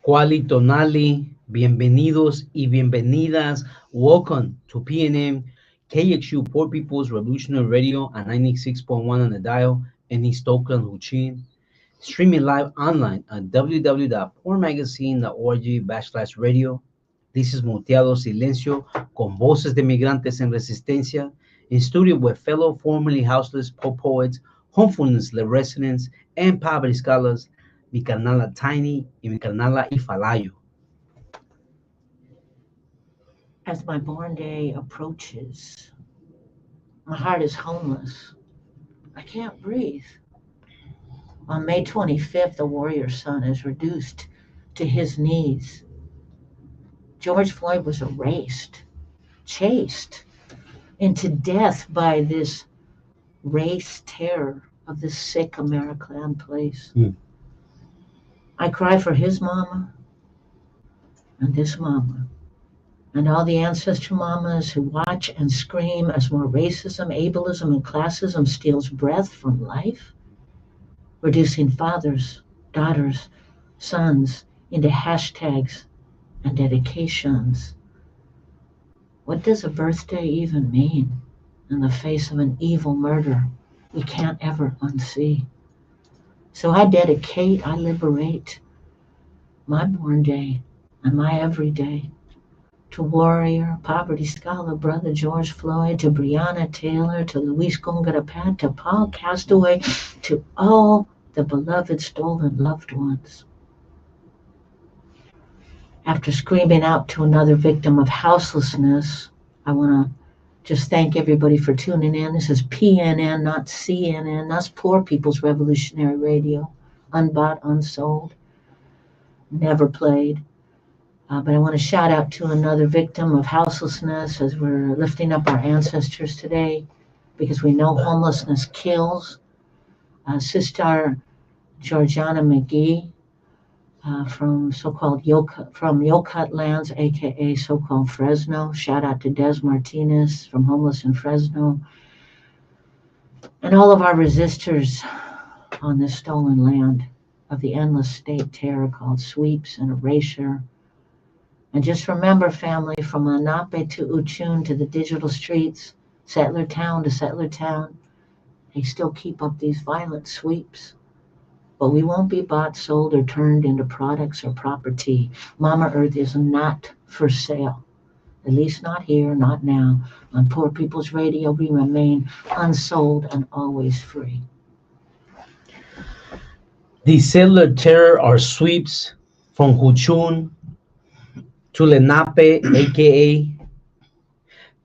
Quali Tonali, bienvenidos y bienvenidas. Welcome to PNN KEXU, Poor People's Revolutionary Radio at 96.1 on the dial in East Oakland, Huichun. Streaming live online at www.poormagazine.org/radio. This is Muteado Silencio, con voces de migrantes en resistencia, in studio with fellow formerly houseless poets, homefulness residents, and poverty scholars, mi carnala Tiny y mi carnala Ifalayo. As my born day approaches, my heart is homeless. I can't breathe. On May 25th, the warrior son is reduced to his knees. George Floyd was erased, chased into death by this race terror of this sick American place. I cry for his mama and this mama and all the ancestor mamas who watch and scream as more racism, ableism, and classism steals breath from life, reducing fathers, daughters, sons into hashtags and dedications. What does a birthday even mean in the face of an evil murder we can't ever unsee? So I dedicate, I liberate my born day and my everyday to warrior, poverty scholar, brother George Floyd, to Breonna Taylor, to Luis Gongarapat, to Paul Castaway, to all the beloved stolen loved ones. After screaming out to another victim of houselessness, I want to just thank everybody for tuning in. This is PNN, not CNN. That's Poor People's Revolutionary Radio. Unbought, unsold, never played. But I want to shout out to another victim of houselessness as we're lifting up our ancestors today, because we know homelessness kills. Sister Georgiana McGee from so-called Yokut lands, aka so-called Fresno. Shout out to Des Martinez from Homeless in Fresno. And all of our resistors on this stolen land of the endless state terror called sweeps and erasure. And just remember, family, from Lenape to Huichun to the digital streets, settler town to settler town, they still keep up these violent sweeps. But we won't be bought, sold, or turned into products or property. Mama Earth is not for sale. At least not here, not now. On Poor People's Radio, we remain unsold and always free. The settler terror are sweeps from Huichun to Lenape, aka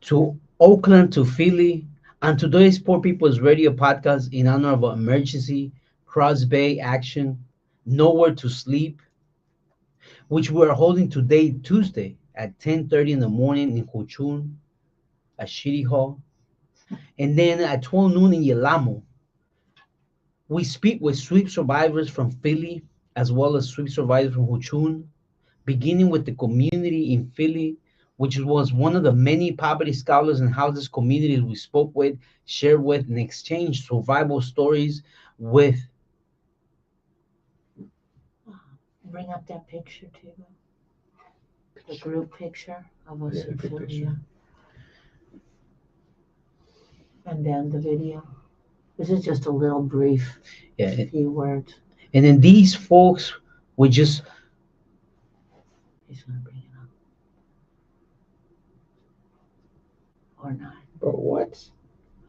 to Oakland to Philly, and today's Poor People's Radio podcast in honor of emergency Cross Bay action, Nowhere to Sleep, which we are holding today, Tuesday, at 10:30 in the morning in Huichun, at Shitty Hall, and then at 12 noon in Yelamo. We speak with sweep survivors from Philly, as well as sweep survivors from Huichun, beginning with the community in Philly, which was one of the many poverty scholars and houses communities we spoke with, shared with, and exchanged survival stories with. Bring up that picture too. The group picture of us in Philly. And then the video. This is just a little brief, few words. And then these folks we just. He's going to bring it up. Or not. Or what?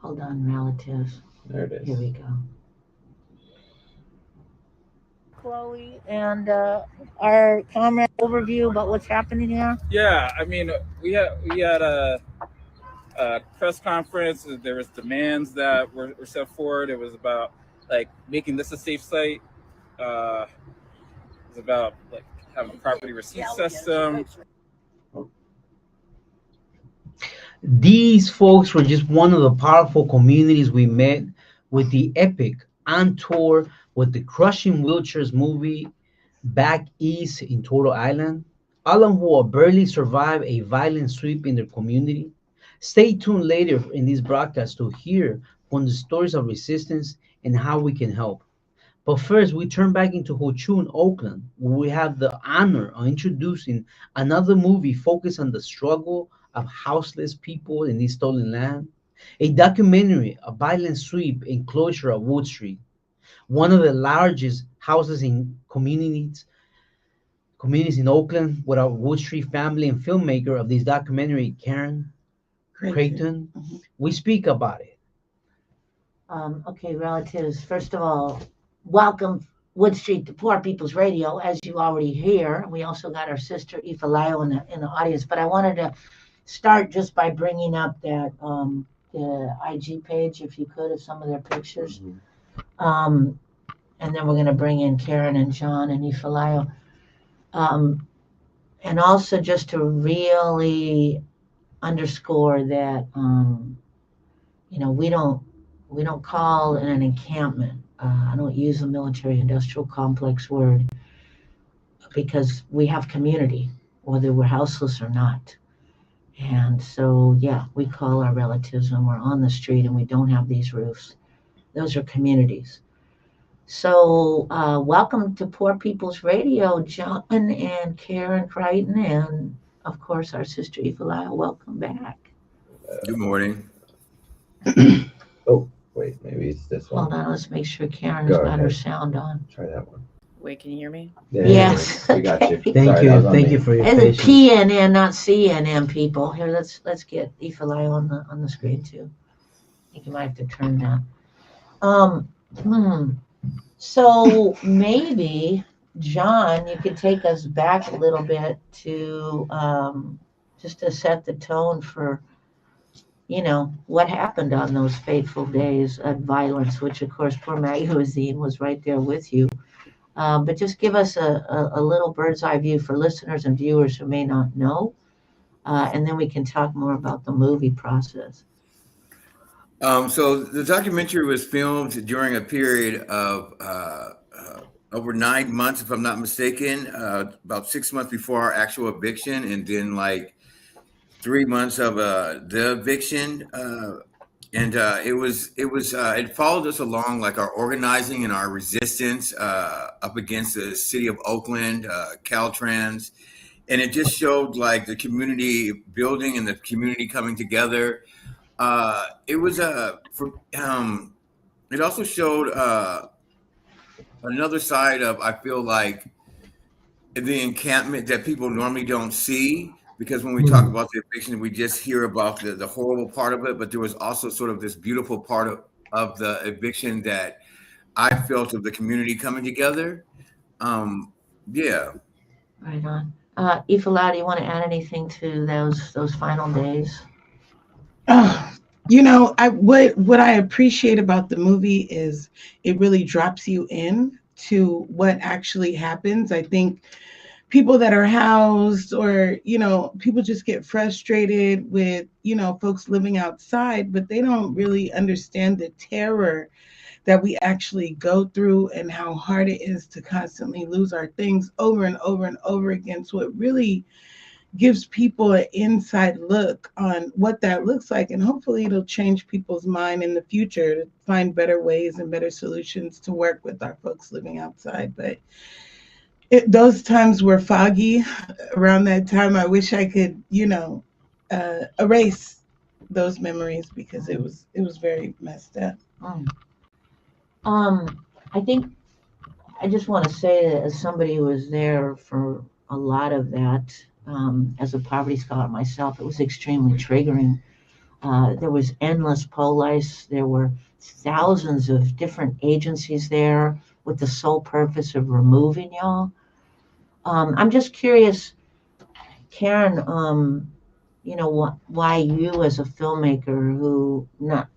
Hold on, relatives. There it is. Here we go. Chloe and our comrade overview about what's happening here. Yeah, I mean, we had a press conference. There was demands that were set forward. It was about like making this a safe site. It was about like having a property receipt system. These folks were just one of the powerful communities we met with the epic on tour with the Crushing Wheelchairs movie back east in Turtle Island. All of who will barely survive a violent sweep in their community. Stay tuned later in this broadcast to hear from the stories of resistance and how we can help. But first, we turn back into Huichun, Oakland, where we have the honor of introducing another movie focused on the struggle of houseless people in this stolen land. A documentary, a violent sweep enclosure of Wood Street, one of the largest houses in communities in Oakland, with our Wood Street family and filmmaker of this documentary, Karen Creighton. We speak about it. Okay, relatives, first of all, welcome Wood Street to Poor People's Radio, as you already hear. We also got our sister Aoife Lyle in the audience, but I wanted to start just by bringing up that the IG page, if you could, of some of their pictures. And then we're going to bring in Karen and John and Aoife Lyle. And also just to really underscore that, we don't call it an encampment. I don't use a military industrial complex word because we have community, whether we're houseless or not. And so, yeah, we call our relatives when we're on the street and we don't have these roofs. Those are communities. So, welcome to Poor People's Radio, John and Karen Crichton, and of course, our sister Aoife Lyle. Welcome back. Good morning. Oh, wait, maybe it's this one. Hold on, let's make sure Karen has got her sound on. Try that one. Wait, can you hear me? Yeah, Yes. We got you. Thank you for your And patience. the PNN, not CNN, people. Here, let's get Aoife Lyle on the screen too. I think you might have to turn that. So maybe John, you could take us back a little bit to just to set the tone for what happened on those fateful days of violence, which of course poor Magazine was right there with you. But just give us a little bird's eye view for listeners and viewers who may not know, and then we can talk more about the movie process. So the documentary was filmed during a period of over 9 months, if I'm not mistaken, about 6 months before our actual eviction, and then like 3 months of the eviction. It followed us along, like our organizing and our resistance up against the city of Oakland, Caltrans, and it just showed like the community building and the community coming together. It also showed another side of, I feel like, the encampment that people normally don't see. Because when we talk about the eviction, we just hear about the horrible part of it, but there was also sort of this beautiful part of the eviction that I felt of the community coming together. Yeah. Right on. Aoife Lyle, do you want to add anything to those final days? What I appreciate about the movie is it really drops you in to what actually happens. I think people that are housed or, people just get frustrated with, folks living outside, but they don't really understand the terror that we actually go through and how hard it is to constantly lose our things over and over and over again. So it really gives people an inside look on what that looks like. And hopefully it'll change people's mind in the future to find better ways and better solutions to work with our folks living outside. But those times were foggy. Around that time, I wish I could, erase those memories because it was very messed up. I think I just want to say that as somebody who was there for a lot of that, as a poverty scholar myself, it was extremely triggering. There was endless police. There were thousands of different agencies there with the sole purpose of removing y'all. I'm just curious, Karen, why you as a filmmaker who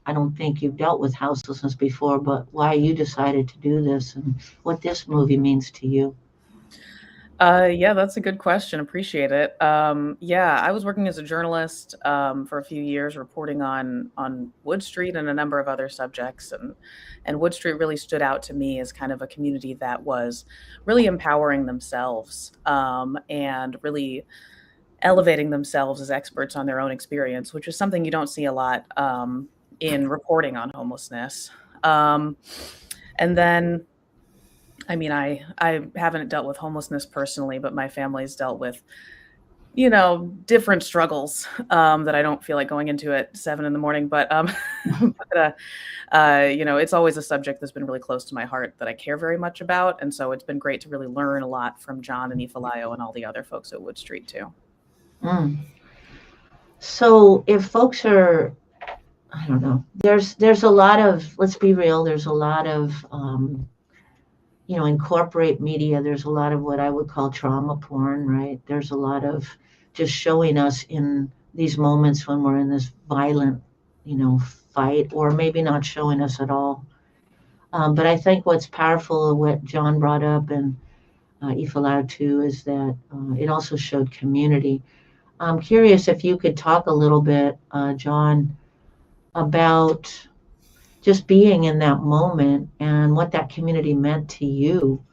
I don't think you've dealt with houselessness before, but why you decided to do this and what this movie means to you. Yeah, that's a good question. Appreciate it. I was working as a journalist for a few years, reporting on Wood Street and a number of other subjects, and Wood Street really stood out to me as kind of a community that was really empowering themselves and really elevating themselves as experts on their own experience, which is something you don't see a lot in reporting on homelessness. And then I mean, I haven't dealt with homelessness personally, but my family's dealt with, different struggles that I don't feel like going into at 7 in the morning. But but, it's always a subject that's been really close to my heart that I care very much about, and so it's been great to really learn a lot from John and Ifalayo and all the other folks at Wood Street too. Mm. So if folks are, I don't know, there's a lot of, let's be real, there's a lot of, in corporate media, there's a lot of what I would call trauma porn, right? There's a lot of just showing us in these moments when we're in this violent, fight, or maybe not showing us at all. But I think what's powerful, what John brought up and Ifalao too, is that it also showed community. I'm curious if you could talk a little bit, John, about just being in that moment and what that community meant to you,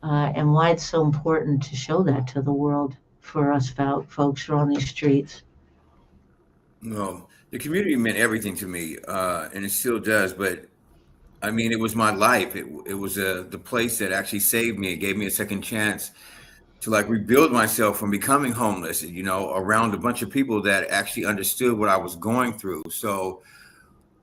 and why it's so important to show that to the world for us folks who are on these streets. No, the community meant everything to me, and it still does. But I mean, it was my life. It was the place that actually saved me. It gave me a second chance to like rebuild myself from becoming homeless, around a bunch of people that actually understood what I was going through. So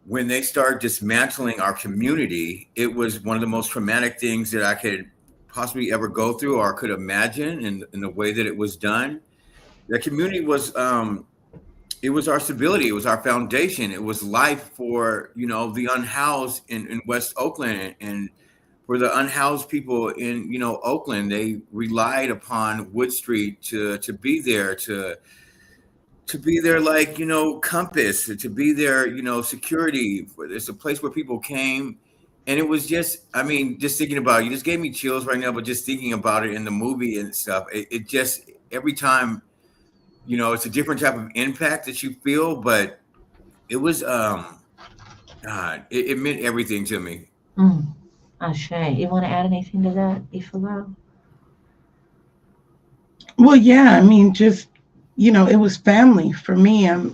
when they started dismantling our community, it was one of the most traumatic things that I could possibly ever go through or could imagine in the way that it was done. The community was, it was our stability. It was our foundation. It was life for, the unhoused in West Oakland, and for the unhoused people in, Oakland. They relied upon Wood Street to be there, to be their, like, compass, to be their, security. It's a place where people came. And it was just, I mean, just thinking about it, you just gave me chills right now, but just thinking about it in the movie and stuff, it just, every time, it's a different type of impact that you feel, but it was, God, it meant everything to me. Ashe, you want to add anything to that, Ifalao? Well, yeah, I mean, just, it was family for me. I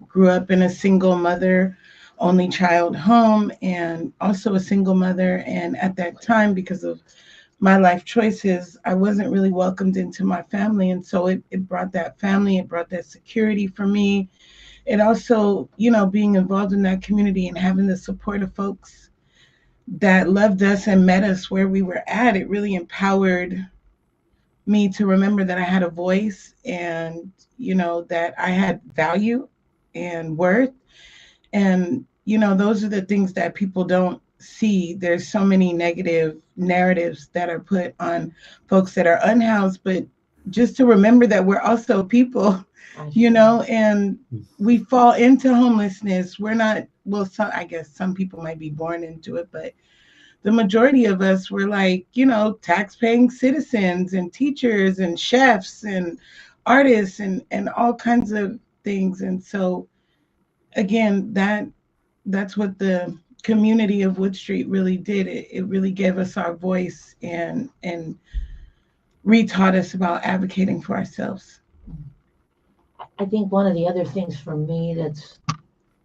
grew up in a single mother, only child home, and also a single mother. And at that time, because of my life choices, I wasn't really welcomed into my family. And so it brought that family, it brought that security for me. It also, being involved in that community and having the support of folks that loved us and met us where we were at, it really empowered me to remember that I had a voice, and, that I had value and worth. And, those are the things that people don't see. There's so many negative narratives that are put on folks that are unhoused, but just to remember that we're also people, and we fall into homelessness. We're not, well, I guess some people might be born into it, but the majority of us were like, tax-paying citizens and teachers and chefs and artists and all kinds of things. And so, again, that's what the community of Wood Street really did. It really gave us our voice and retaught us about advocating for ourselves. I think one of the other things for me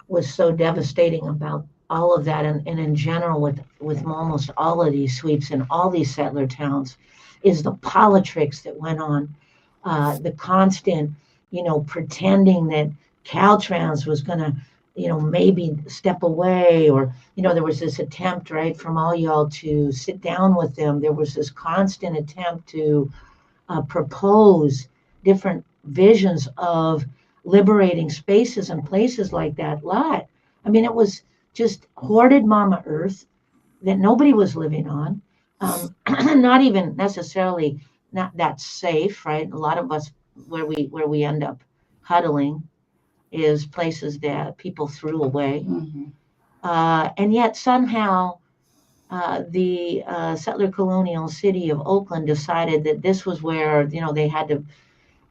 was so devastating about all of that, and in general with almost all of these sweeps and all these settler towns, is the politics that went on, the constant, pretending that Caltrans was going to, maybe step away, or, there was this attempt, right, from all y'all to sit down with them. There was this constant attempt to propose different visions of liberating spaces and places like that lot. I mean, it was just hoarded Mama Earth that nobody was living on. Not even necessarily not that safe, right? A lot of us, where we end up huddling, is places that people threw away. Mm-hmm. And yet somehow the settler colonial city of Oakland decided that this was where, they had to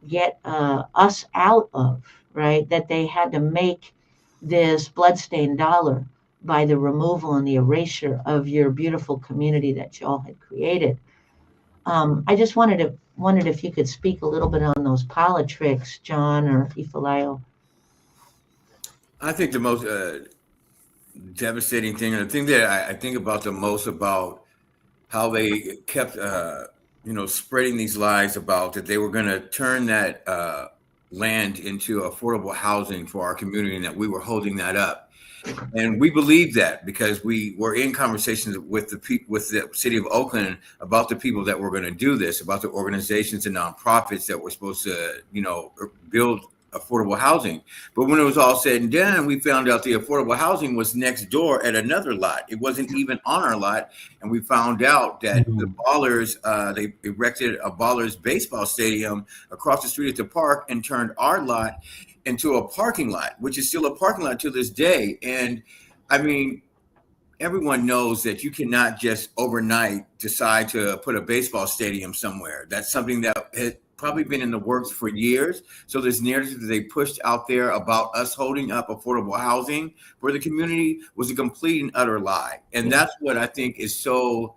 get us out of, right? That they had to make this bloodstained dollar by the removal and the erasure of your beautiful community that y'all had created. I just wondered if you could speak a little bit on those politics, John or Ifalayo. I think the most devastating thing, and the thing that I think about the most about how they kept, spreading these lies about that they were going to turn that land into affordable housing for our community, and that we were holding that up. And we believed that because we were in conversations with the city of Oakland about the people that were going to do this, about the organizations and nonprofits that were supposed to, build affordable housing. But when it was all said and done, we found out the affordable housing was next door at another lot. It wasn't even on our lot. And we found out that the Ballers, they erected a Ballers baseball stadium across the street at the park and turned our lot into a parking lot, which is still a parking lot to this day. And I mean, everyone knows that you cannot just overnight decide to put a baseball stadium somewhere. That's something that had probably been in the works for years. So this narrative that they pushed out there about us holding up affordable housing for the community was a complete and utter lie. And that's what I think is so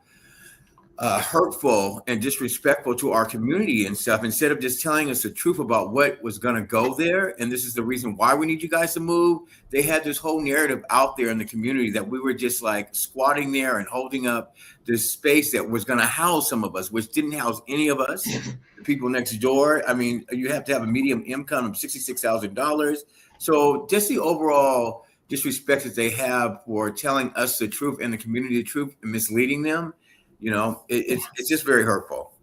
hurtful and disrespectful to our community and stuff. Instead of just telling us the truth about what was going to go there, and this is the reason why we need you guys to move, they had this whole narrative out there in the community that we were just like squatting there and holding up this space that was going to house some of us, which didn't house any of us. The people next door, I mean, you have to have a medium income of $66,000. So just the overall disrespect that they have for telling us the truth and the community the truth and misleading them, it's just very hurtful.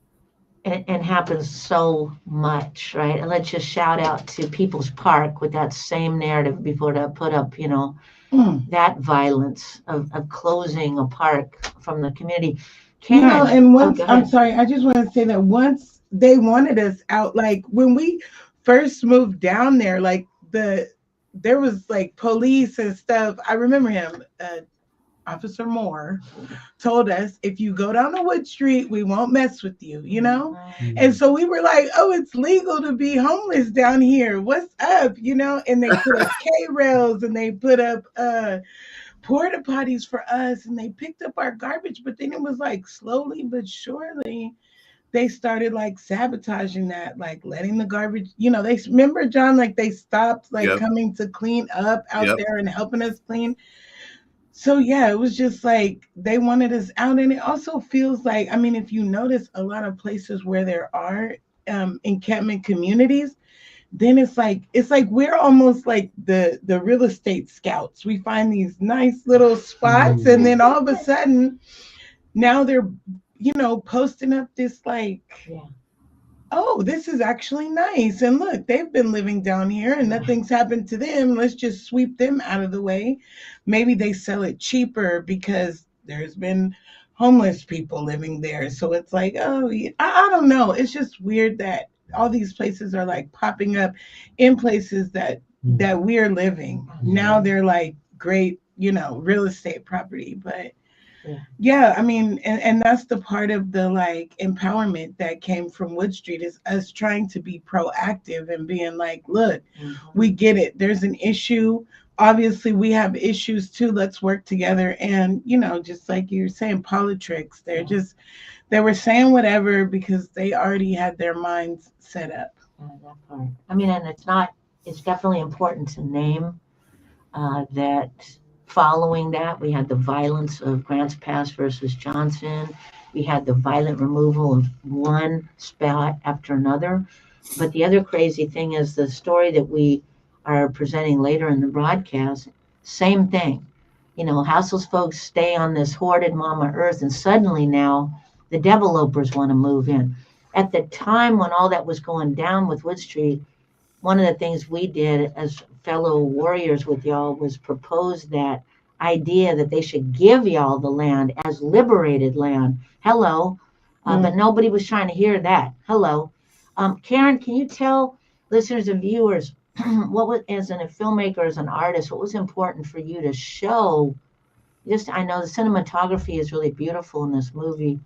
And happens so much, right? And let's just shout out to People's Park with that same narrative before they put up, that violence of closing a park from the community. Karen, and once, I'm sorry, I just want to say that once they wanted us out, like when we first moved down there, like there was like police and stuff. I remember him, Officer Moore told us, if you go down to Wood Street, we won't mess with you, And so we were like, oh, it's legal to be homeless down here. What's up? And they put up K-rails and they put up porta potties for us and they picked up our garbage. But then it was like slowly but surely they started like sabotaging that, like letting the garbage, they remember, John, like they stopped like coming to clean up out there and helping us clean. So yeah, it was just like they wanted us out. And it also feels like, I mean, if you notice a lot of places where there are encampment communities, then it's like we're almost like the real estate scouts. We find these nice little spots and then all of a sudden now they're, posting up this like, oh, this is actually nice. And look, they've been living down here and nothing's happened to them. Let's just sweep them out of the way. Maybe they sell it cheaper because there's been homeless people living there. So it's like, oh, I don't know. It's just weird that all these places are like popping up in places that we're living. Now they're like great, real estate property. But yeah, I mean, and that's the part of the like empowerment that came from Wood Street, is us trying to be proactive and being like, look, we get it. There's an issue. Obviously, we have issues too. Let's work together. And, just like you're saying, politics, they were saying whatever because they already had their minds set up. That part. I mean, and it's definitely important to name that. Following that, we had the violence of Grants Pass versus Johnson. We had the violent removal of one spot after another. But the other crazy thing is the story that we are presenting later in the broadcast, same thing. Houseless folks stay on this hoarded Mama Earth, and suddenly now the developers want to move in. At the time when all that was going down with Wood Street, one of the things we did as fellow warriors with y'all was propose that idea that they should give y'all the land as liberated land. Hello. But nobody was trying to hear that. Hello. Karen, can you tell listeners and viewers what was, as a filmmaker, as an artist, what was important for you to show? I know the cinematography is really beautiful in this movie.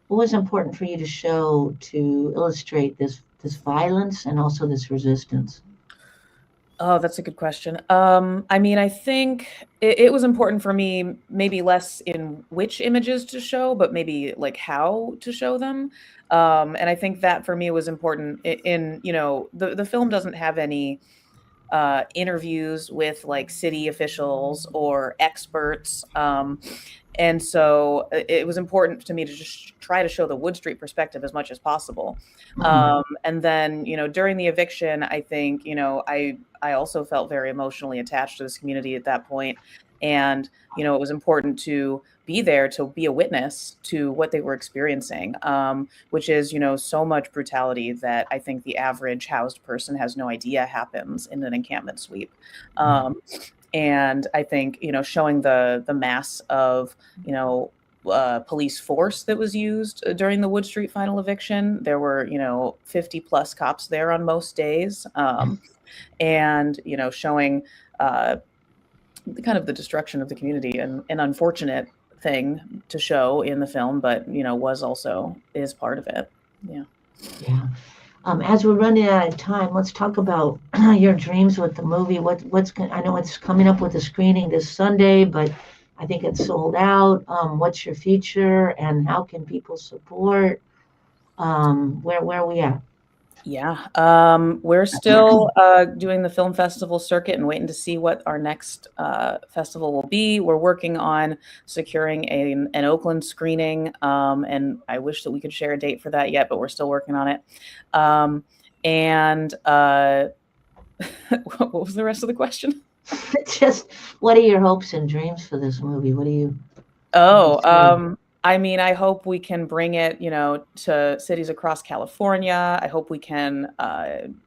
What was important for you to show to illustrate this violence and also this resistance? Oh, that's a good question. I mean, I think it was important for me, maybe less in which images to show, but maybe like how to show them. And I think that for me was important in the film doesn't have any interviews with like city officials or experts. And so it was important to me to just try to show the Wood Street perspective as much as possible. And then, during the eviction, I think, I also felt very emotionally attached to this community at that point. And, it was important to be there to be a witness to what they were experiencing, which is, so much brutality that I think the average housed person has no idea happens in an encampment sweep. And I think, showing the mass of, police force that was used during the Wood Street final eviction. There were, 50 plus cops there on most days. And, showing kind of the destruction of the community, and an unfortunate thing to show in the film, but, is part of it. Yeah. Yeah. As we're running out of time, let's talk about your dreams with the movie. I know it's coming up with a screening this Sunday, but I think it's sold out. What's your future, and how can people support? Where are we at? Yeah, we're still doing the film festival circuit and waiting to see what our next festival will be. We're working on securing an Oakland screening, and I wish that we could share a date for that yet, but we're still working on it. And what was the rest of the question? Just what are your hopes and dreams for this movie? What do you? I hope we can bring it, to cities across California. I hope we can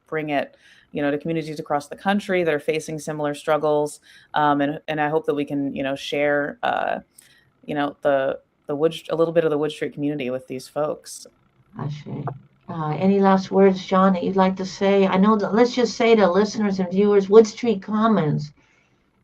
bring it, to communities across the country that are facing similar struggles. And I hope that we can, share, a little bit of the Wood Street community with these folks. Any last words, John, that you'd like to say? I know that, let's just say to listeners and viewers, Wood Street Commons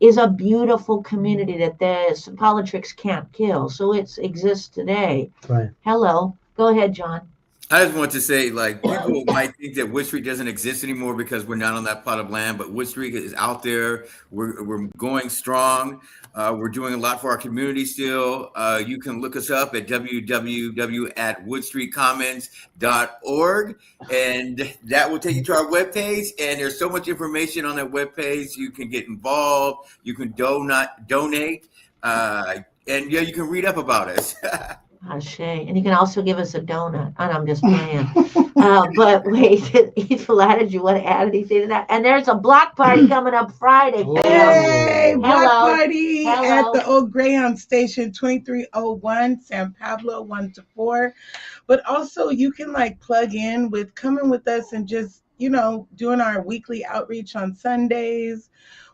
is a beautiful community that the politics can't kill. So it exists today. Right. Hello. Go ahead, John. I just want to say, people might think that Wood Street doesn't exist anymore because we're not on that plot of land, but Wood Street is out there. We're going strong. We're doing a lot for our community still. You can look us up at www.woodstreetcommons.org, and that will take you to our webpage. And there's so much information on that webpage. You can get involved. You can donate. And you can read up about us. And you can also give us a donut. And I'm just playing. But wait, Ifala, did you want to add anything to that? And there's a block party coming up Friday. Hey, block party at the old Greyhound Station, 2301 San Pablo, 1 to 4. But also you can plug in with coming with us and just, doing our weekly outreach on Sundays.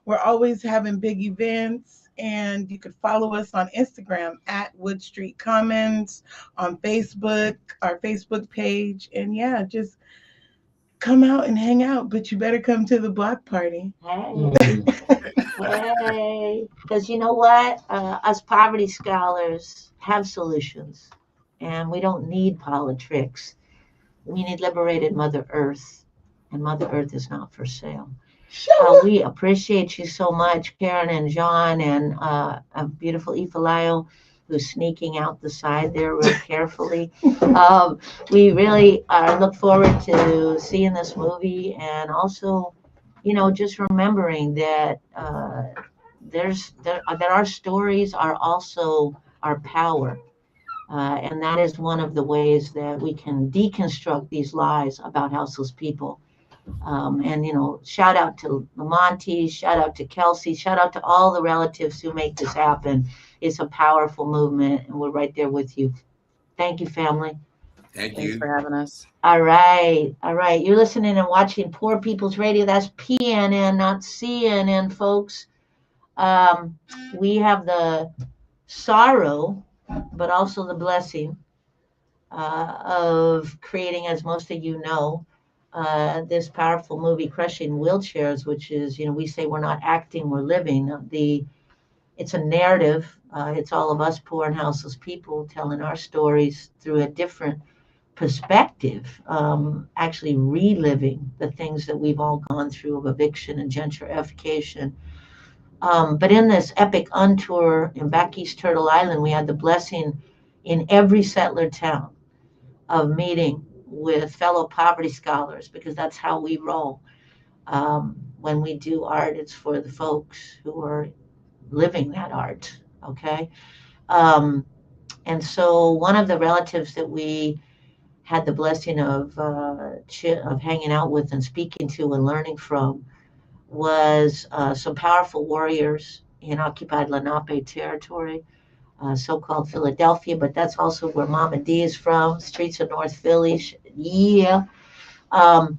We're always having big events. And you could follow us on Instagram at Wood Street Commons, on Facebook, our Facebook page. And yeah, just come out and hang out, but you better come to the block party. Hey, because you know what? Us poverty scholars have solutions, and we don't need politics. We need liberated Mother Earth, and Mother Earth is not for sale. We appreciate you so much, Karen and John, and a beautiful Ifalayo, who's sneaking out the side there real carefully. We really look forward to seeing this movie, and also, just remembering that that our stories are also our power. And that is one of the ways that we can deconstruct these lies about houseless people. And shout out to Lamonte, shout out to Kelsey, shout out to all the relatives who make this happen. It's a powerful movement, and we're right there with you. Thank you, family. Thanks for having us. All right. You're listening and watching Poor People's Radio. That's PNN, not CNN, folks. We have the sorrow, but also the blessing of creating, as most of you know, this powerful movie, Crushing Wheelchairs, which is, we say we're not acting, we're living. It's a narrative. It's all of us poor and houseless people telling our stories through a different perspective, actually reliving the things that we've all gone through of eviction and gentrification. But in this epic untour in back East Turtle Island, we had the blessing in every settler town of meeting with fellow poverty scholars, because that's how we roll. When we do art, it's for the folks who are living that art, okay? And so one of the relatives that we had the blessing of hanging out with and speaking to and learning from was some powerful warriors in occupied Lenape territory, so-called Philadelphia, but that's also where Mama D is from, streets of North Philly. Yeah. Um,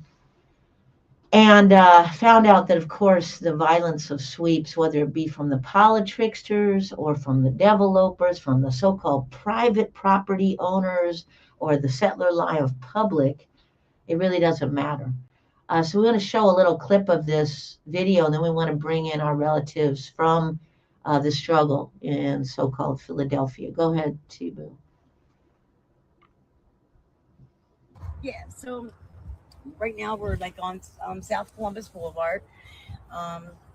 and found out that, of course, the violence of sweeps, whether it be from the politricksters or from the developers, from the so-called private property owners or the settler lie of public, it really doesn't matter. So we're going to show a little clip of this video, and then we want to bring in our relatives from the struggle in so-called Philadelphia. Go ahead, Tibu. Yeah, so right now we're like on South Columbus Boulevard.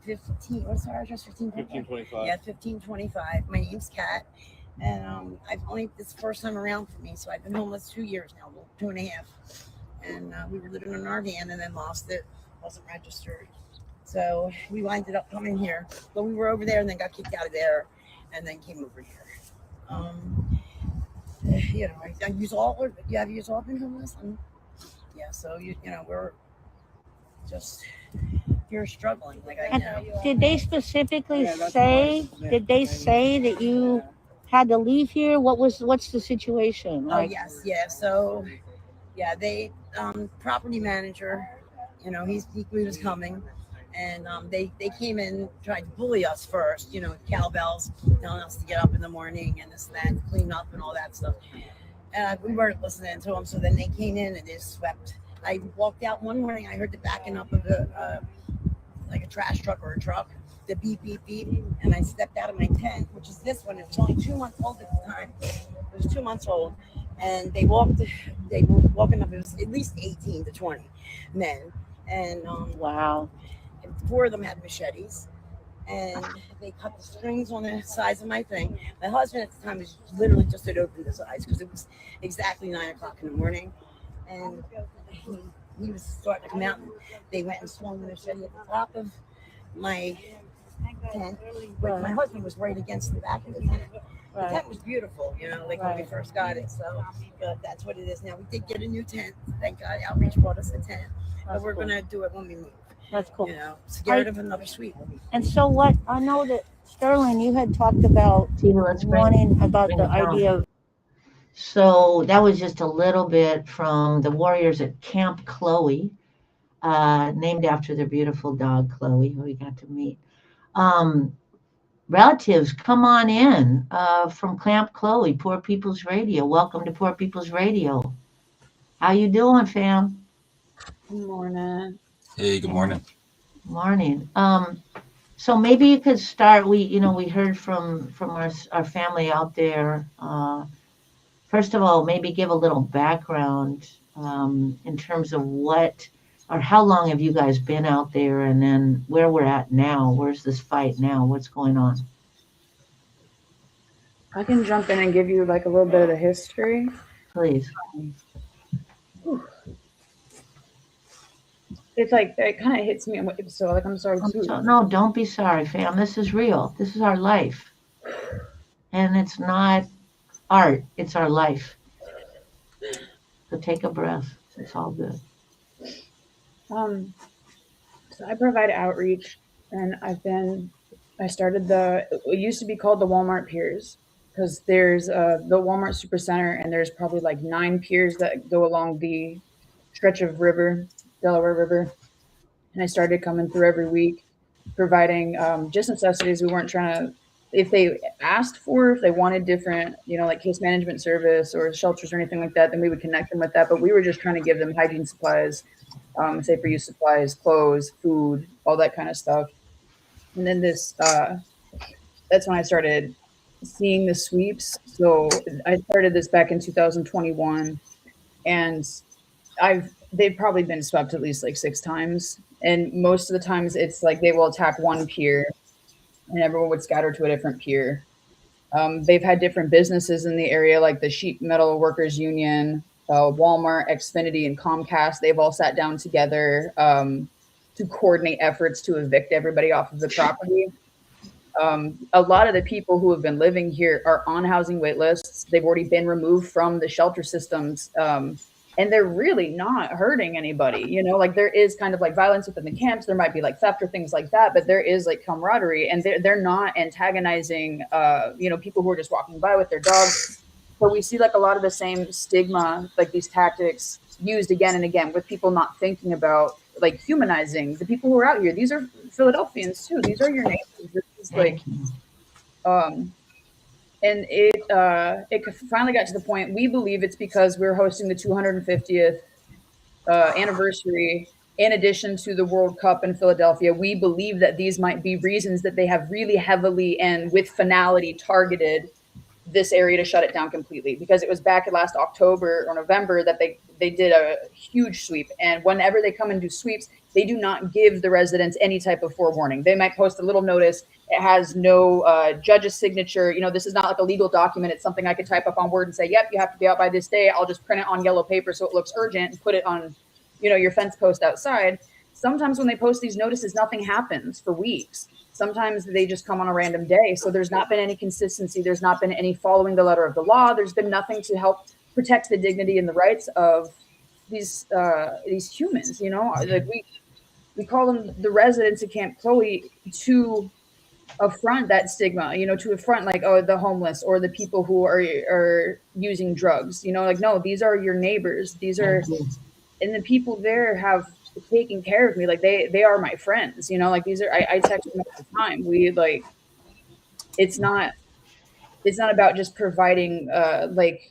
15, what's our address? 1525. Yeah, 1525. My name's Kat. And I've only, this is the first time around for me. So I've been homeless 2 years now, well, 2.5. And we were living in our van and then lost it. Wasn't registered. So we winded up coming here. But we were over there and then got kicked out of there and then came over here. You know, I use all, yeah, have you all been homeless? Yeah, so you know, we're just, you're struggling. Like I know. Did they specifically say? Did they say that you had to leave here? What's the situation? Oh yes, yeah. So yeah, they property manager, you know, he was coming, and they came in, tried to bully us first, you know, cowbells, telling us to get up in the morning and this and that, clean up and all that stuff. And we weren't listening to them, so then they came in and they swept. I walked out one morning, I heard the backing up of like a trash truck or a truck, the beep, beep, beep, and I stepped out of my tent, which is this one. It was only 2 months old at the time. It was 2 months old, and they were walking up, it was at least 18 to 20 men, and Wow. 4 of them had machetes, and they cut the strings on the sides of my thing. My husband at the time was literally just had opened his eyes because it was exactly 9 o'clock in the morning, and he was starting to come out. And they went and swung the machete at the top of my tent, but my husband was right against the back of the tent. The tent was beautiful, you know, like when we first got it. So that's what it is now. We did get a new tent. Thank God Outreach brought us a tent. But we're going to do it when we move. That's cool. You know, scared of another sweep. And so what I know that Sterling, you had talked about wanting about the idea of. So that was just a little bit from the warriors at Camp Chloe, named after their beautiful dog, Chloe, who we got to meet. Relatives, come on in from Camp Chloe, Poor People's Radio. Welcome to Poor People's Radio. How you doing, fam? Good morning. Hey, good morning. Morning. So maybe you could start. We heard from our family out there. First of all, maybe give a little background in terms of what or how long have you guys been out there, and then where we're at now. Where's this fight now? What's going on? I can jump in and give you like a little bit of the history. Please. It's like it kind of hits me. So like I'm sorry too. No, don't be sorry, fam. This is real. This is our life, and it's not art. It's our life. So take a breath. It's all good. So I provide outreach, and I started it used to be called the Walmart Piers, because there's the Walmart Supercenter, and there's probably like 9 piers that go along the stretch of Delaware River. And I started coming through every week, providing just necessities. We weren't trying to, if they asked for, if they wanted different, like case management service or shelters or anything like that, then we would connect them with that. But we were just trying to give them hygiene supplies, safer use supplies, clothes, food, all that kind of stuff. And then that's when I started seeing the sweeps. So I started this back in 2021, and they've probably been swept at least like 6 times. And most of the times it's like they will attack one pier and everyone would scatter to a different pier. They've had different businesses in the area, like the Sheet Metal Workers Union, Walmart, Xfinity, and Comcast. They've all sat down together to coordinate efforts to evict everybody off of the property. A lot of the people who have been living here are on housing wait lists. They've already been removed from the shelter systems. And they're really not hurting anybody. You know, like there is kind of like violence within the camps. There might be like theft or things like that, but there is like camaraderie, and they're not antagonizing, you know, people who are just walking by with their dogs. So we see like a lot of the same stigma, like these tactics used again and again with people not thinking about like humanizing the people who are out here. These are Philadelphians too. These are your neighbors. This is like, and it finally got to the point. We believe it's because we're hosting the 250th anniversary in addition to the World Cup in Philadelphia. We believe that these might be reasons that they have really heavily and with finality targeted this area to shut it down completely, because it was back in last October or November that they did a huge sweep. And whenever they come and do sweeps, they do not give the residents any type of forewarning. They might post a little notice. It has no judge's signature. You know, this is not like a legal document. It's something I could type up on Word and say, yep, you have to be out by this day. I'll just print it on yellow paper so it looks urgent and put it on, you know, your fence post outside. Sometimes when they post these notices, nothing happens for weeks. Sometimes they just come on a random day. So there's not been any consistency. There's not been any following the letter of the law. There's been nothing to help protect the dignity and the rights of these humans. You know, like we call them the residents of Camp Chloe to affront that stigma. You know, to affront like, oh, the homeless or the people who are using drugs. You know, like, no, these are your neighbors. These are, and the people there have taking care of me. Like they are my friends, you know, like these are, I text them all the time. We like, it's not about just providing like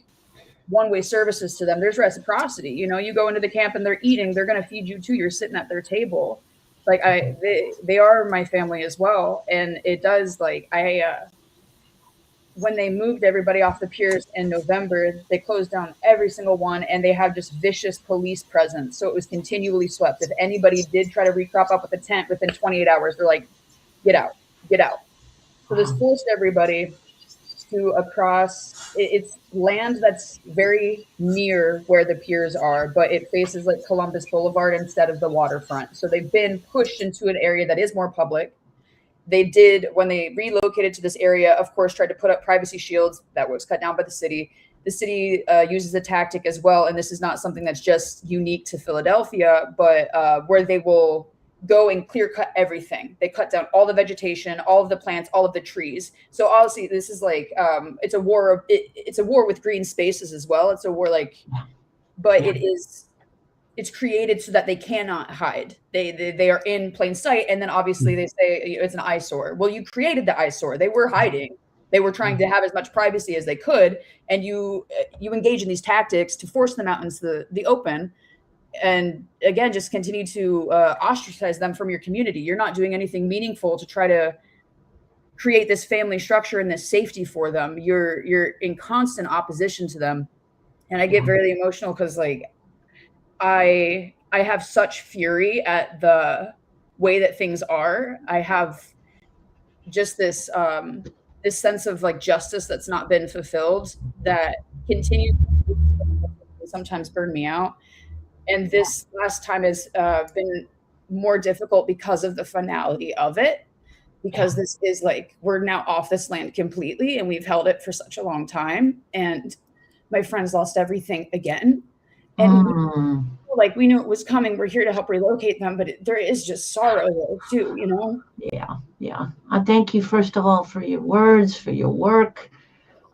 one-way services to them. There's reciprocity. You know, you go into the camp and they're eating, they're going to feed you too. You're sitting at their table. Like they are my family as well. And it does like, when they moved everybody off the piers in November, they closed down every single one, and they have just vicious police presence. So it was continually swept. If anybody did try to recrop up with a tent within 28 hours, they're like, get out, get out. So this forced everybody to across. It's land that's very near where the piers are, but it faces like Columbus Boulevard instead of the waterfront. So they've been pushed into an area that is more public. They did, when they relocated to this area, of course, tried to put up privacy shields. That was cut down by the city. The city uses a tactic as well, and this is not something that's just unique to Philadelphia, but where they will go and clear cut everything. They cut down all the vegetation, all of the plants, all of the trees. So obviously, this is like it's a war. It's a war with green spaces as well. It's a war like, but it is. It's created so that they cannot hide. They are in plain sight, and then obviously they say it's an eyesore. Well, you created the eyesore. They were hiding. They were trying to have as much privacy as they could, and you engage in these tactics to force them out into the open, and again, just continue to ostracize them from your community. You're not doing anything meaningful to try to create this family structure and this safety for them. You're in constant opposition to them, and I get very emotional because like. I have such fury at the way that things are. I have just this this sense of like justice that's not been fulfilled that continues to sometimes burn me out. And this last time has been more difficult because of the finality of it. Because this is like, we're now off this land completely, and we've held it for such a long time. And my friends lost everything again. And like we knew it was coming. We're here to help relocate them, but there is just sorrow there too, you know? Yeah. I thank you, first of all, for your words, for your work,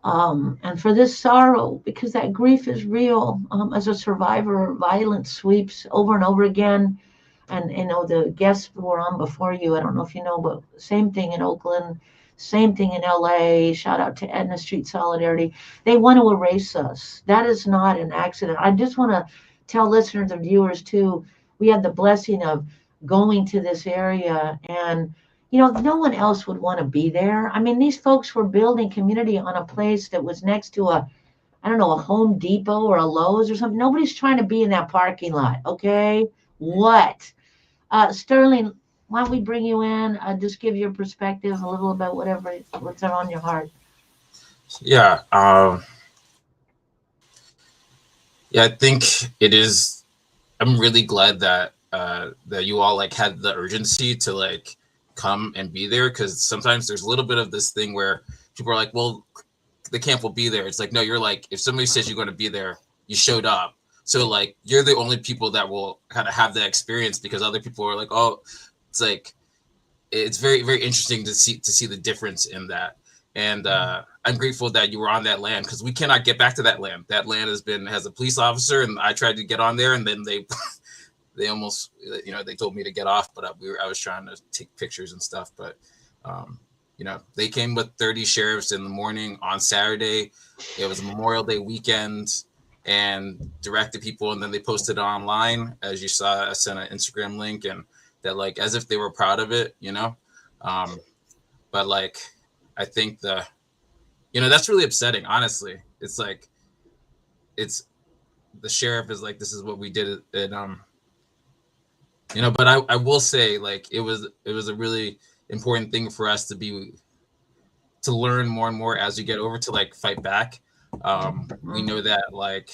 and for this sorrow, because that grief is real. As a survivor, violence sweeps over and over again. And, you know, the guests who were on before you, I don't know if you know, but same thing in Oakland, same thing in LA. Shout out to Edna Street Solidarity. They want to erase us. That is not an accident. I just want to tell listeners and viewers too, we had the blessing of going to this area, and you know, no one else would want to be there. I mean, these folks were building community on a place that was next to a Home Depot or a Lowe's or something. Nobody's trying to be in that parking lot. Okay. What? Sterling, why don't we bring you in? Just give your perspective a little about what's on your heart. Yeah. Yeah, I think it is. I'm really glad that that you all like had the urgency to like come and be there, because sometimes there's a little bit of this thing where people are like, well, the camp will be there. It's like, no, you're like, if somebody says you're going to be there, you showed up. So like, you're the only people that will kind of have that experience, because other people are like, oh, it's like, it's very, very interesting to see the difference in that. And I'm grateful that you were on that land, because we cannot get back to that land. That land has a police officer, and I tried to get on there, and then they almost, they told me to get off, but I was trying to take pictures and stuff. But they came with 30 sheriffs in the morning on Saturday. It was a Memorial Day weekend, and directed people, and then they posted it online. As you saw, I sent an Instagram link, and that, like, as if they were proud of it, but like, I think that's really upsetting, honestly. It's like, the sheriff is like, this is what we did, and but I will say, like, it was a really important thing for us to learn more and more as we get over to, like, fight back. We know that, like,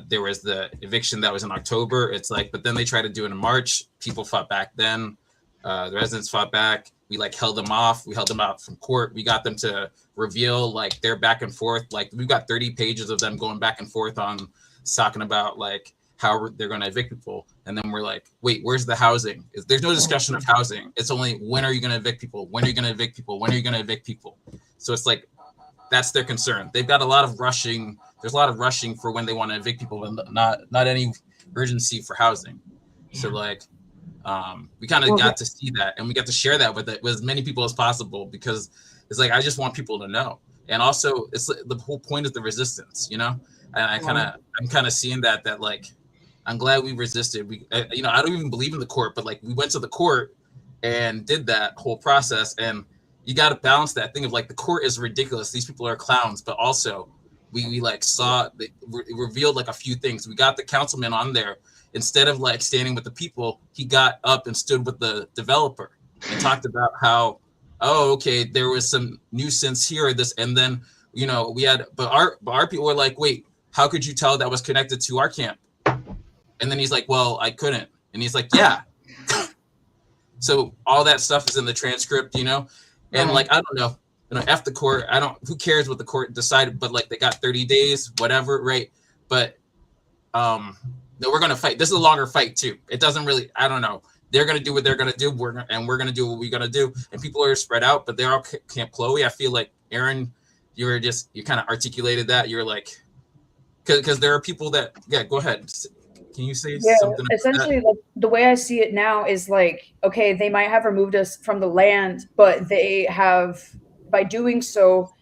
there was the eviction that was in October. It's like, but then they tried to do it in March. People fought back then. The residents fought back. We, like, held them off. We held them out from court. We got them to reveal, like, their back and forth. Like, we've got 30 pages of them going back and forth on talking about, like, how they're going to evict people. And then we're like, wait, where's the housing? There's no discussion of housing. It's only, when are you going to evict people? When are you going to evict people? When are you going to evict people? So it's like, that's their concern. They've got a lot of rushing. There's a lot of rushing for when they want to evict people, but not any urgency for housing. So, like, we kind of got to see that, and we got to share that with as many people as possible, because it's like, I just want people to know. And also, it's the whole point is the resistance, and I'm kind of seeing that like, I'm glad we resisted. I don't even believe in the court, but, like, we went to the court and did that whole process. And you got to balance that thing of, like, the court is ridiculous. These people are clowns, but also we like saw, it revealed, like, a few things. We got the councilman on there. Instead of, like, standing with the people, he got up and stood with the developer and talked about how, oh, okay, there was some nuisance here or this. And then, we had, but our people were like, wait, how could you tell that was connected to our camp? And then he's like, well, I couldn't. And he's like, yeah. So all that stuff is in the transcript, and like, I don't know, F the court. Who cares what the court decided, but, like, they got 30 days, whatever. Right. But, no, we're going to fight. This is a longer fight too. It doesn't really, I don't know. They're going to do what they're going to do. We're going to do what we're going to do. And people are spread out, but they're all Camp Chloe. I feel like, Aaron, you kind of articulated that. You're like, because there are people that, yeah, go ahead. Can you say something? Essentially, like, the way I see it now is, like, okay, they might have removed us from the land, but they have, by doing so,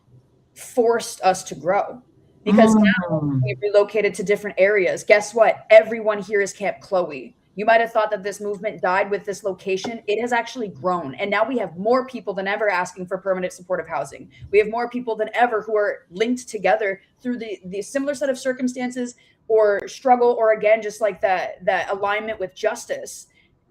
forced us to grow. Because now we've relocated to different areas. Guess what? Everyone here is Camp Chloe. You might have thought that this movement died with this location. It has actually grown. And now we have more people than ever asking for permanent supportive housing. We have more people than ever who are linked together through the similar set of circumstances or struggle, or, again, just like that alignment with justice,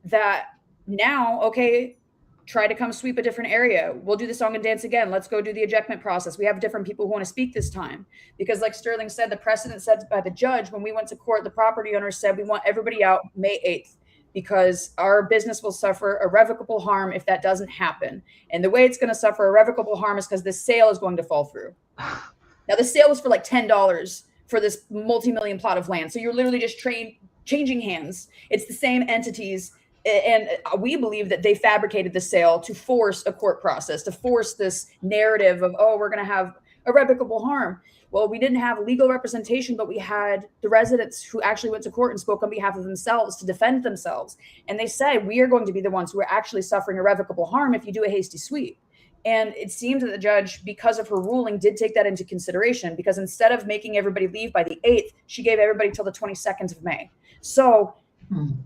that now, okay, try to come sweep a different area. We'll do the song and dance again. Let's go do the ejectment process. We have different people who want to speak this time. Because, like Sterling said, the precedent set by the judge, when we went to court, the property owner said, we want everybody out May 8th because our business will suffer irrevocable harm if that doesn't happen. And the way it's going to suffer irrevocable harm is because this sale is going to fall through. Now, the sale was for like $10 for this multi-million plot of land. So you're literally just changing hands. It's the same entities. And we believe that they fabricated the sale to force a court process, to force this narrative of, oh, we're going to have irrevocable harm. Well, we didn't have legal representation, but we had the residents who actually went to court and spoke on behalf of themselves to defend themselves. And they said, we are going to be the ones who are actually suffering irrevocable harm if you do a hasty sweep. And it seems that the judge, because of her ruling, did take that into consideration, because instead of making everybody leave by the 8th, she gave everybody till the 22nd of May. So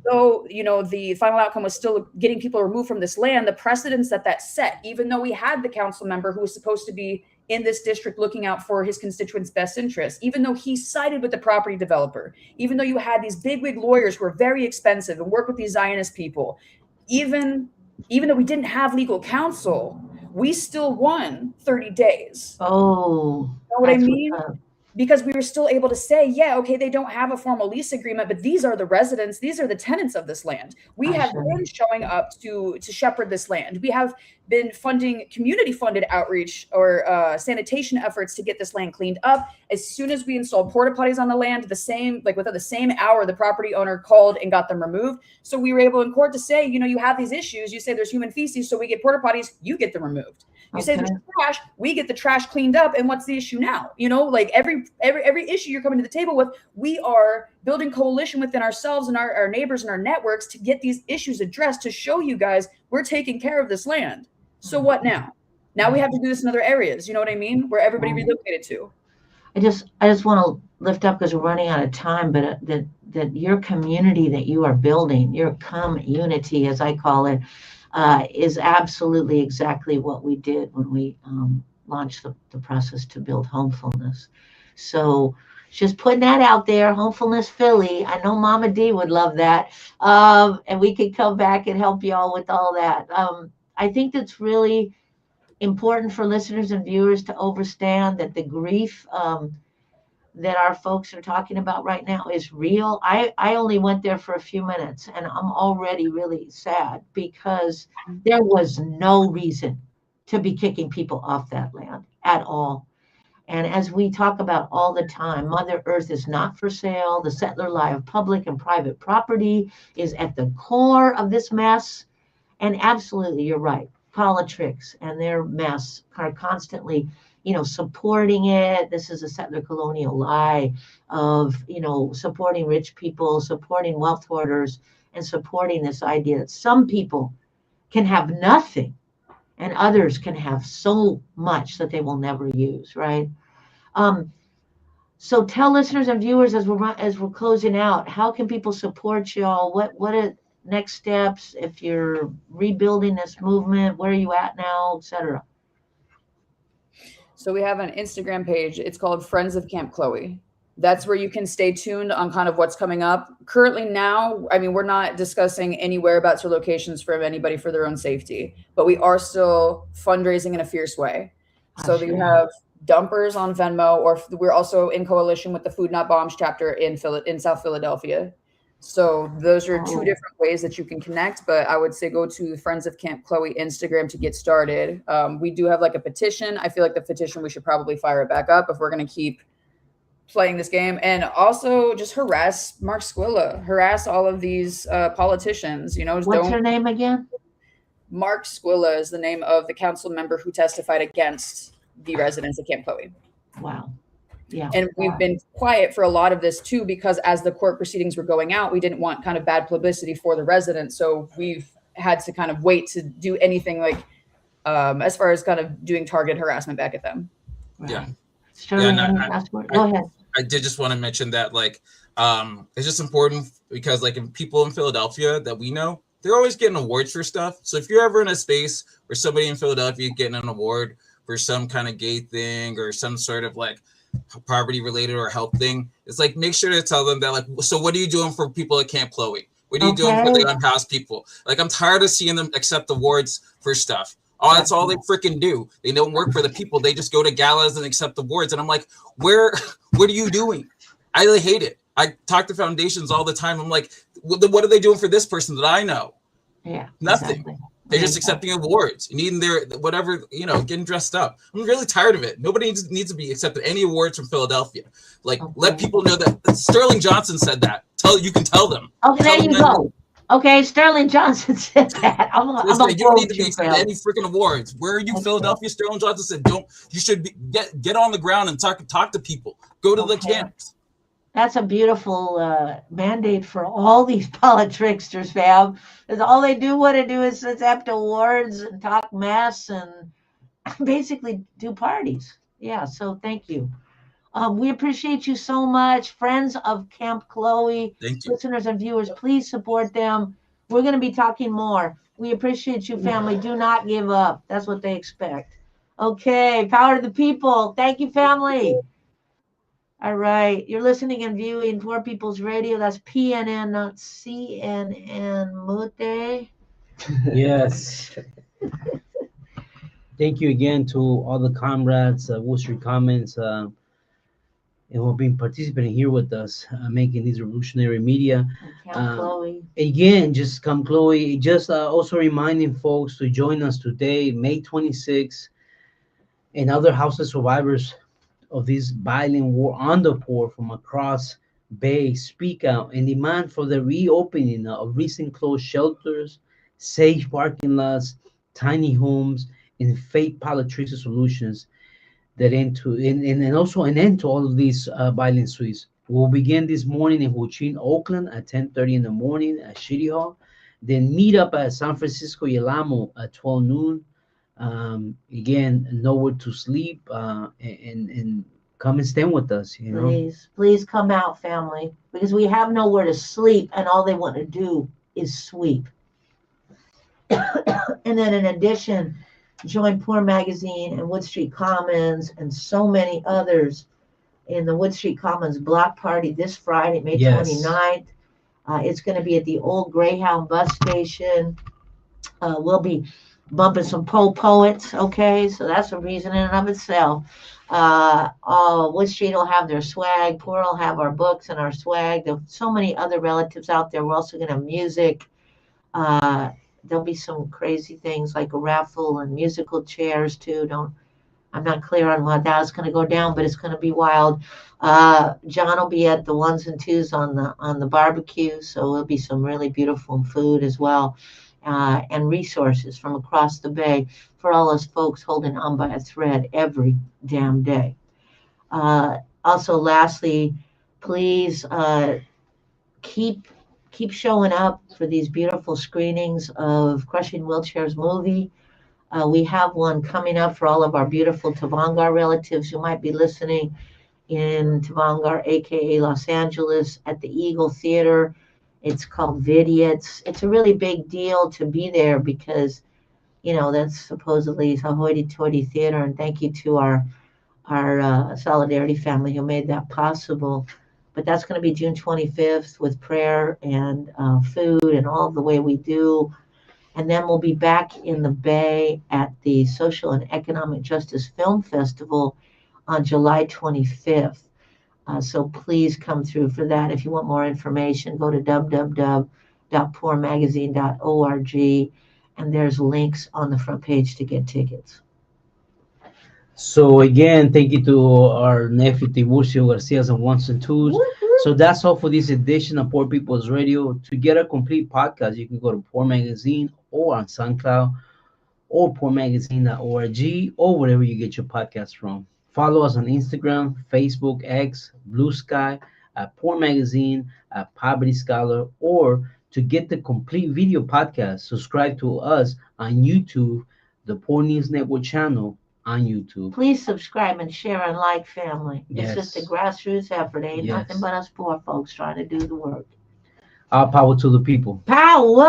though, the final outcome was still getting people removed from this land, the precedents that set, even though we had the council member who was supposed to be in this district looking out for his constituents' best interests, even though he sided with the property developer, even though you had these bigwig lawyers who are very expensive and work with these Zionist people, even though we didn't have legal counsel, we still won 30 days. Oh, you know what I mean? because we were still able to say, yeah, okay, they don't have a formal lease agreement, but these are the residents, these are the tenants of this land. We have been showing up to shepherd this land. We have been funding community funded outreach or sanitation efforts to get this land cleaned up. As soon as we installed porta potties on the land, within the same hour, the property owner called and got them removed. So we were able in court to say, you have these issues. You say there's human feces, so we get porta potties, you get them removed. You say there's trash, we get the trash cleaned up, and what's the issue now? Every issue you're coming to the table with, we are building coalition within ourselves and our neighbors and our networks to get these issues addressed, to show you guys we're taking care of this land. So what now? Now we have to do this in other areas, you know what I mean? Where everybody relocated to. I just want to lift up, because we're running out of time, but that your community that you are building, your community, as I call it, is absolutely exactly what we did when we launched the process to build Homefulness. So just putting that out there, Homefulness Philly. I know Mama D would love that. And we could come back and help you all with all that. I think that's really important for listeners and viewers to understand that the grief that our folks are talking about right now is real. I only went there for a few minutes, and I'm already really sad, because there was no reason to be kicking people off that land at all. And as we talk about all the time, Mother Earth is not for sale. The settler lie of public and private property is at the core of this mess. And absolutely, you're right. Politics and their mess are constantly supporting it. This is a settler colonial lie of, supporting rich people, supporting wealth hoarders, and supporting this idea that some people can have nothing and others can have so much that they will never use, right? So tell listeners and viewers, as we're closing out, how can people support y'all? What are next steps if you're rebuilding this movement? Where are you at now, etc.? So we have an Instagram page. It's called Friends of Camp Chloe. That's where you can stay tuned on kind of what's coming up. Currently now, I mean, we're not discussing any whereabouts or locations from anybody for their own safety, but we are still fundraising in a fierce way. So we have dumpers on Venmo, or we're also in coalition with the Food Not Bombs chapter in South Philadelphia. So those are two different ways that you can connect, but I would say go to Friends of Camp Chloe Instagram to get started. We do have like a petition. I feel like the petition, we should probably fire it back up if we're going to keep playing this game. And also just harass Mark Squilla, harass all of these politicians. What's her name again? Mark Squilla is the name of the council member who testified against the residents of Camp Chloe. Wow. Yeah. And we've been quiet for a lot of this too, because as the court proceedings were going out, we didn't want kind of bad publicity for the residents. So we've had to kind of wait to do anything like as far as kind of doing target harassment back at them. Right. Yeah. Go ahead. I did just want to mention that it's just important because people in Philadelphia that we know, they're always getting awards for stuff. So if you're ever in a space where somebody in Philadelphia getting an award for some kind of gay thing or some sort of poverty related or health thing, it's make sure to tell them that so what are you doing for people at Camp Chloe? What are you doing for the unhoused people? I'm tired of seeing them accept awards for stuff. Oh, that's all they freaking do. They don't work for the people. They just go to galas and accept awards. And I'm like, what are you doing? I really hate it. I talk to foundations all the time. I'm like, what are they doing for this person that I know? Yeah, nothing. Exactly. They're just accepting awards, needing their whatever, getting dressed up. I'm really tired of it. Nobody needs to be accepted any awards from Philadelphia. Let people know that Sterling Johnson said that. You can tell them. Okay, there you go. Okay, Sterling Johnson said that. You don't need to be accepted any freaking awards. Where are you, Philadelphia? Sterling Johnson said, you should get on the ground and talk to people. Go to the camps. That's a beautiful mandate for all these politricksters, fam. Because all they want to do is accept awards and talk mess and basically do parties. Yeah, so thank you. We appreciate you so much. Friends of Camp Chloe, listeners and viewers, please support them. We're going to be talking more. We appreciate you, family. Do not give up. That's what they expect. Okay, power to the people. Thank you, family. All right. You're listening and viewing Poor People's Radio. That's PNN, not CNN. Mute. Yes. Thank you again to all the comrades. What's your comments? and who have been participating here with us, making this revolutionary media. And Camp Chloe. Again, just come, Chloe. Just also reminding folks to join us today, May 26th, and other houseless survivors of this violent war on the poor from across Bay speak out and demand for the reopening of recent closed shelters, safe parking lots, tiny homes, and fake palliative solutions that end to and also an end to all of these violent suites. We'll begin this morning in Huichun, Oakland at 10:30 in the morning at City Hall. Then meet up at San Francisco Yelamo at 12 noon. Again, nowhere to sleep, and come and stand with us. You know, Please come out, family, because we have nowhere to sleep, and all they want to do is sweep. And then, in addition, join Poor Magazine and Wood Street Commons and so many others in the Wood Street Commons block party this Friday, May 29th. It's going to be at the old Greyhound bus station. We'll be bumping some poets, okay? So that's a reason in and of itself. Wood Street will have their swag. Poor will have our books and our swag. There's so many other relatives out there. We're also going to have music. There'll be some crazy things like a raffle and musical chairs too. I'm not clear on what that's going to go down, but it's going to be wild. John will be at the ones and twos on the barbecue, so there'll be some really beautiful food as well, and resources from across the bay for all us folks holding on by a thread every damn day. Also, lastly, please keep showing up for these beautiful screenings of Crushing Wheelchairs movie. We have one coming up for all of our beautiful Tavangar relatives who might be listening in Tavangar, aka Los Angeles, at the Eagle Theater. It's called Vidiots. It's a really big deal to be there because, that's supposedly a hoity-toity theater. And thank you to our Solidarity family who made that possible. But that's going to be June 25th with prayer and food and all of the way we do. And then we'll be back in the Bay at the Social and Economic Justice Film Festival on July 25th. So please come through for that. If you want more information, go to www.poormagazine.org, and there's links on the front page to get tickets. So again, thank you to our nephew Tiburcio Garcia's and Ones and Twos. Woo-hoo. So that's all for this edition of Poor People's Radio. To get a complete podcast, you can go to Poor Magazine or on SoundCloud or poormagazine.org or wherever you get your podcast from. Follow us on Instagram, Facebook, X, Blue Sky, at Poor Magazine, at Poverty Scholar, or to get the complete video podcast, subscribe to us on YouTube, the Poor News Network channel on YouTube. Please subscribe and share and like, family. Yes. It's just a grassroots effort. Ain't Yes. nothing but us poor folks trying to do the work. All power to the people. Power!